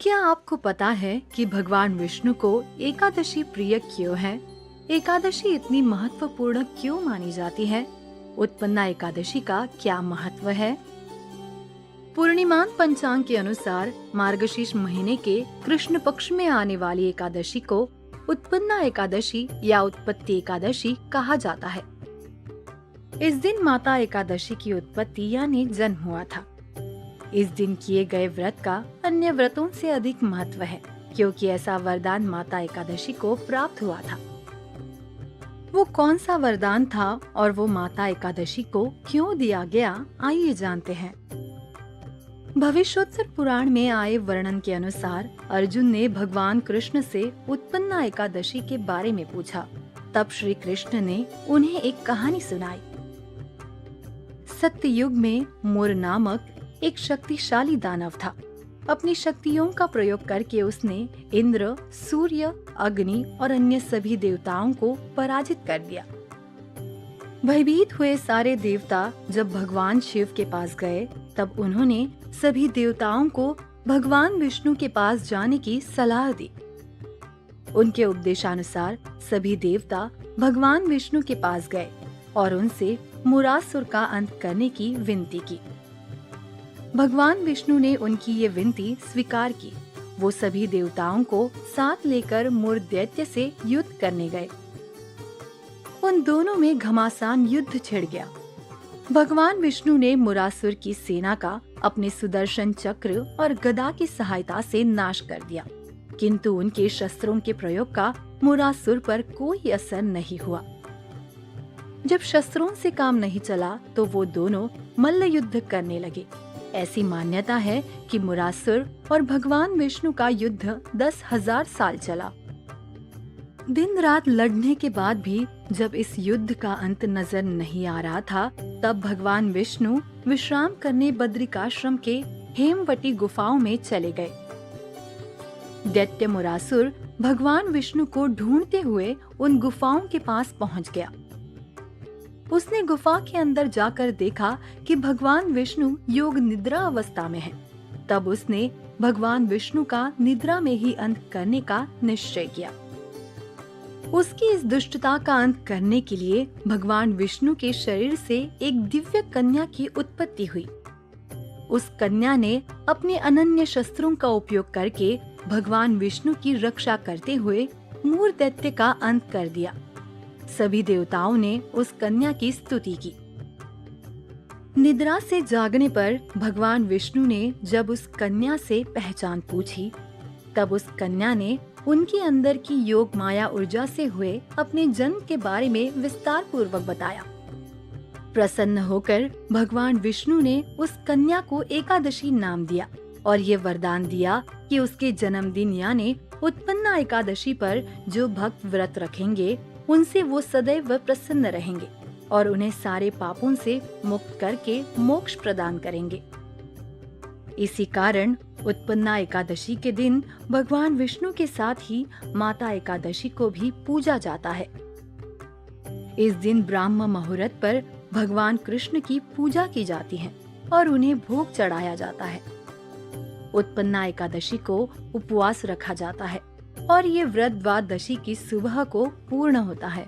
क्या आपको पता है कि भगवान विष्णु को एकादशी प्रिय क्यों है? एकादशी इतनी महत्वपूर्ण क्यों मानी जाती है? उत्पन्ना एकादशी का क्या महत्व है? पूर्णिमान पंचांग के अनुसार मार्गशीर्ष महीने के कृष्ण पक्ष में आने वाली एकादशी को उत्पन्ना एकादशी या उत्पत्ति एकादशी कहा जाता है। इस दिन माता एकादशी की उत्पत्ति यानी जन्म हुआ था। इस दिन किए गए व्रत का अन्य व्रतों से अधिक महत्व है, क्योंकि ऐसा वरदान माता एकादशी को प्राप्त हुआ था। वो कौन सा वरदान था और वो माता एकादशी को क्यों दिया गया, आइए जानते हैं। भविष्योत्तर पुराण में आए वर्णन के अनुसार अर्जुन ने भगवान कृष्ण से उत्पन्ना एकादशी के बारे में पूछा। तब श्री कृष्ण ने उन्हें एक कहानी सुनाई। सत्ययुग में मुर नामक एक शक्तिशाली दानव था। अपनी शक्तियों का प्रयोग करके उसने इंद्र, सूर्य, अग्नि और अन्य सभी देवताओं को पराजित कर दिया। भयभीत हुए सारे देवता जब भगवान शिव के पास गए, तब उन्होंने सभी देवताओं को भगवान विष्णु के पास जाने की सलाह दी। उनके उपदेशानुसार सभी देवता भगवान विष्णु के पास गए और उनसे मुरासुर का अंत करने की विनती की। भगवान विष्णु ने उनकी ये विनती स्वीकार की। वो सभी देवताओं को साथ लेकर मुर दैत्य से युद्ध करने गए। उन दोनों में घमासान युद्ध छिड़ गया। भगवान विष्णु ने मुरासुर की सेना का अपने सुदर्शन चक्र और गदा की सहायता से नाश कर दिया, किंतु उनके शस्त्रों के प्रयोग का मुरासुर पर कोई असर नहीं हुआ। जब शस्त्रों से काम नहीं चला तो वो दोनों मल्ल युद्ध करने लगे। ऐसी मान्यता है कि मुरासुर और भगवान विष्णु का युद्ध 10,000 साल चला। दिन रात लड़ने के बाद भी जब इस युद्ध का अंत नजर नहीं आ रहा था, तब भगवान विष्णु विश्राम करने बद्रिकाश्रम के हेमवती गुफाओं में चले गए। दैत्य मुरासुर भगवान विष्णु को ढूंढते हुए उन गुफाओं के पास पहुंच गया। उसने गुफा के अंदर जाकर देखा कि भगवान विष्णु योग निद्रा अवस्था में हैं। तब उसने भगवान विष्णु का निद्रा में ही अंत करने का निश्चय किया। उसकी इस दुष्टता का अंत करने के लिए भगवान विष्णु के शरीर से एक दिव्य कन्या की उत्पत्ति हुई। उस कन्या ने अपने अनन्य शस्त्रों का उपयोग करके भगवान विष्णु की रक्षा करते हुए मूर दैत्य का अंत कर दिया। सभी देवताओं ने उस कन्या की स्तुति की। निद्रा से जागने पर भगवान विष्णु ने जब उस कन्या से पहचान पूछी, तब उस कन्या ने उनके अंदर की योग माया ऊर्जा से हुए अपने जन्म के बारे में विस्तार पूर्वक बताया। प्रसन्न होकर भगवान विष्णु ने उस कन्या को एकादशी नाम दिया और ये वरदान दिया कि उसके जन्मदिन यानी उत्पन्ना एकादशी पर जो भक्त व्रत रखेंगे, उनसे वो सदैव प्रसन्न रहेंगे और उन्हें सारे पापों से मुक्त करके मोक्ष प्रदान करेंगे। इसी कारण उत्पन्ना एकादशी के दिन भगवान विष्णु के साथ ही माता एकादशी को भी पूजा जाता है। इस दिन ब्राह्म मुहूर्त पर भगवान कृष्ण की पूजा की जाती है और उन्हें भोग चढ़ाया जाता है। उत्पन्ना एकादशी को उपवास रखा जाता है और ये व्रत द्वादशी की सुबह को पूर्ण होता है।